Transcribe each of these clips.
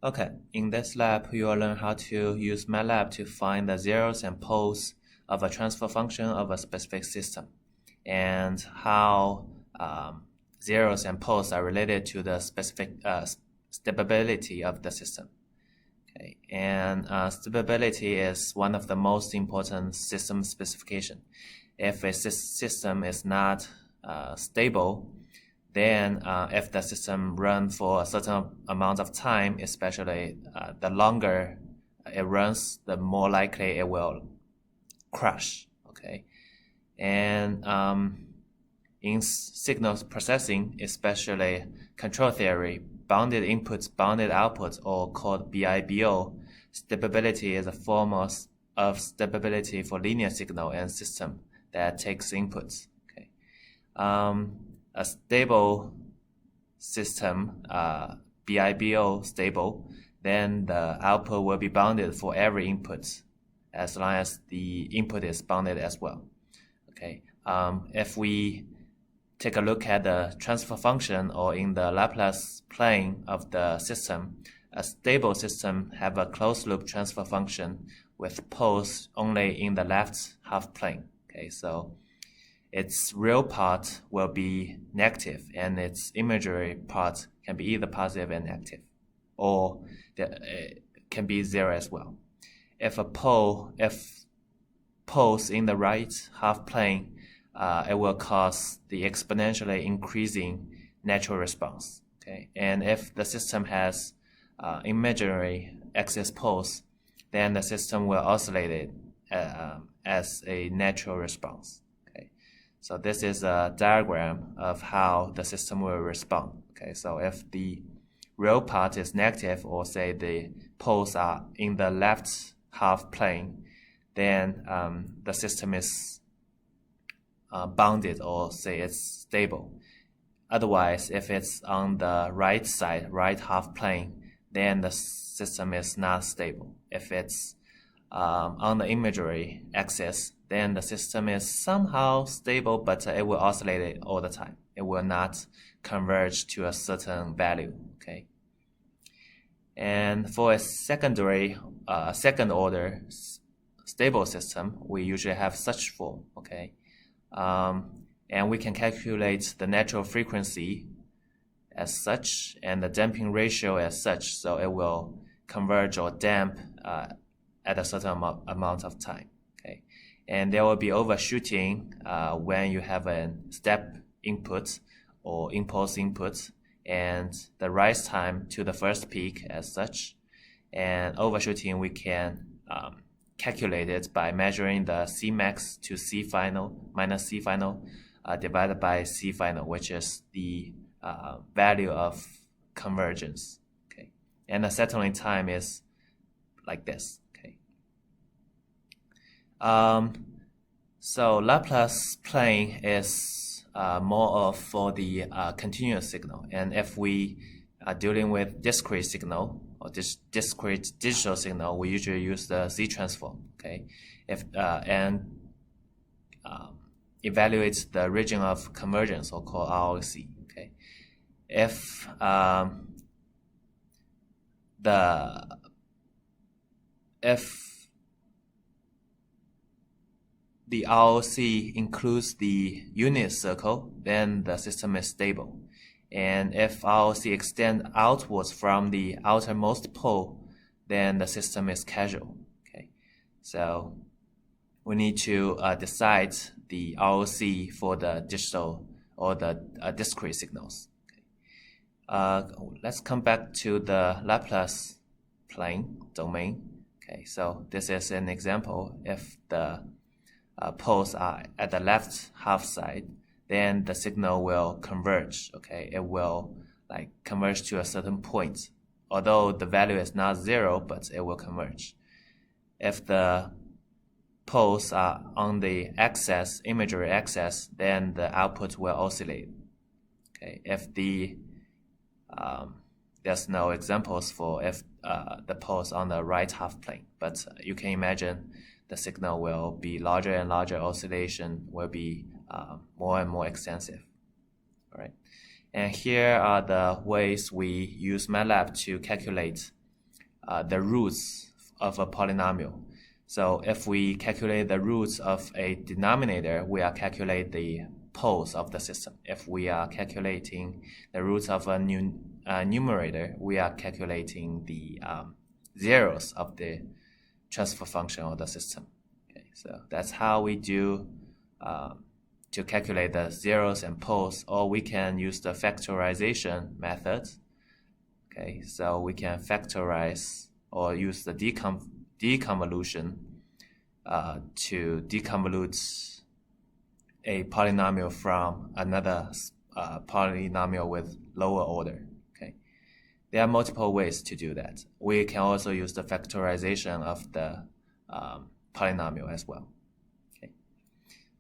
Okay, in this lab, you will learn how to use MATLAB to find the zeros and poles of a transfer function of a specific system, and how zeros and poles are related to the specific stability of the system. Okay, and stability is one of the most important system specification. If a system is not stable, then if the system runs for a certain amount of time, especially the longer it runs, the more likely it will crash. Okay, and in signal processing, especially control theory, bounded inputs, bounded outputs, or called BIBO, stability is a form of stability for linear signal and system that takes inputs. Okay. A stable system, BIBO stable, then the output will be bounded for every input as long as the input is bounded as well. Okay. If we take a look at the transfer function or in the Laplace plane of the system, a stable system have a closed loop transfer function with poles only in the left half plane. Okay, so its real part will be negative and its imaginary part can be either positive and negative, or it can be zero as well. If poles in the right half plane, it will cause the exponentially increasing natural response. Okay, and if the system has imaginary axis poles, then the system will oscillate it as a natural response. Okay, so this is a diagram of how the system will respond. Okay, so if the real part is negative, or say the poles are in the left half plane, then the system is bounded, or say it's stable. Otherwise, if it's on the right side, right half plane, then the system is not stable. If it's on the imaginary axis, then the system is somehow stable, but it will oscillate all the time. It will not converge to a certain value. Okay. And for a second order stable system, we usually have such form. Okay. And we can calculate the natural frequency as such and the damping ratio as such, so it will converge or damp at a certain amount of time. Okay, and there will be overshooting when you have a step input or impulse input, and the rise time to the first peak as such. And overshooting we can calculate it by measuring the Cmax to C final minus C final divided by C final, which is the value of convergence. Okay, and the settling time is like this. Okay, so Laplace plane is more of for the continuous signal, and if we are dealing with discrete signal or discrete digital signal, we usually use the Z transform. Okay, if and evaluates the region of convergence, or called ROC. Okay, if the ROC includes the unit circle, then the system is stable. And if ROC extends outwards from the outermost pole, then the system is casual. Okay, so we need to decide the ROC for the digital or the discrete signals. Okay. Let's come back to the Laplace plane domain. Okay, so this is an example. If the poles are at the left half side, then the signal will converge. Okay, it will converge to a certain point, although the value is not zero, but it will converge. If the poles are on the axis, imaginary axis, then the output will oscillate. Okay, if there's no examples for if the poles on the right half plane, but you can imagine the signal will be larger and larger, oscillation will be more and more extensive. All right, and here are the ways we use MATLAB to calculate the roots of a polynomial. So if we calculate the roots of a denominator, we are calculating the poles of the system. If we are calculating the roots of a numerator, we are calculating the zeros of the transfer function of the system. Okay, so that's how we do to calculate the zeros and poles, or we can use the factorization method. Okay, so we can factorize or use the deconvolution to deconvolute a polynomial from another polynomial with lower order. Okay, there are multiple ways to do that. We can also use the factorization of the polynomial as well. Okay,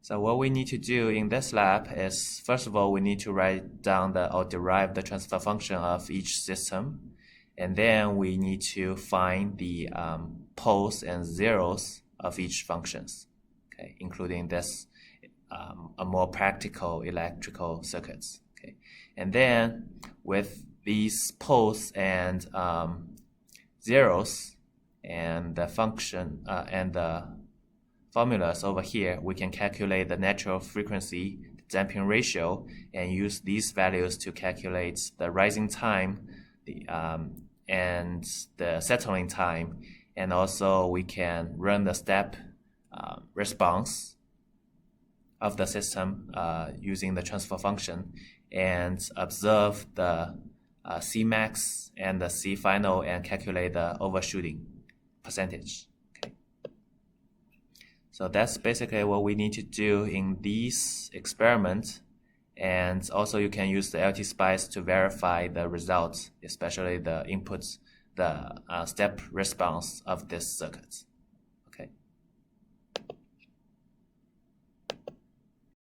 so what we need to do in this lab is, first of all, we need to write down or derive the transfer function of each system. And then we need to find the poles and zeros of each functions, okay, including this a more practical electrical circuits. Okay, and then with these poles and zeros and the function and the formulas over here, we can calculate the natural frequency, the damping ratio, and use these values to calculate the rising time, and the settling time, and also we can run the step response of the system using the transfer function and observe the Cmax and the Cfinal and calculate the overshooting percentage. Okay. So that's basically what we need to do in these experiments. And also you can use the LT-SPICE to verify the results, especially the inputs, the step response of this circuit.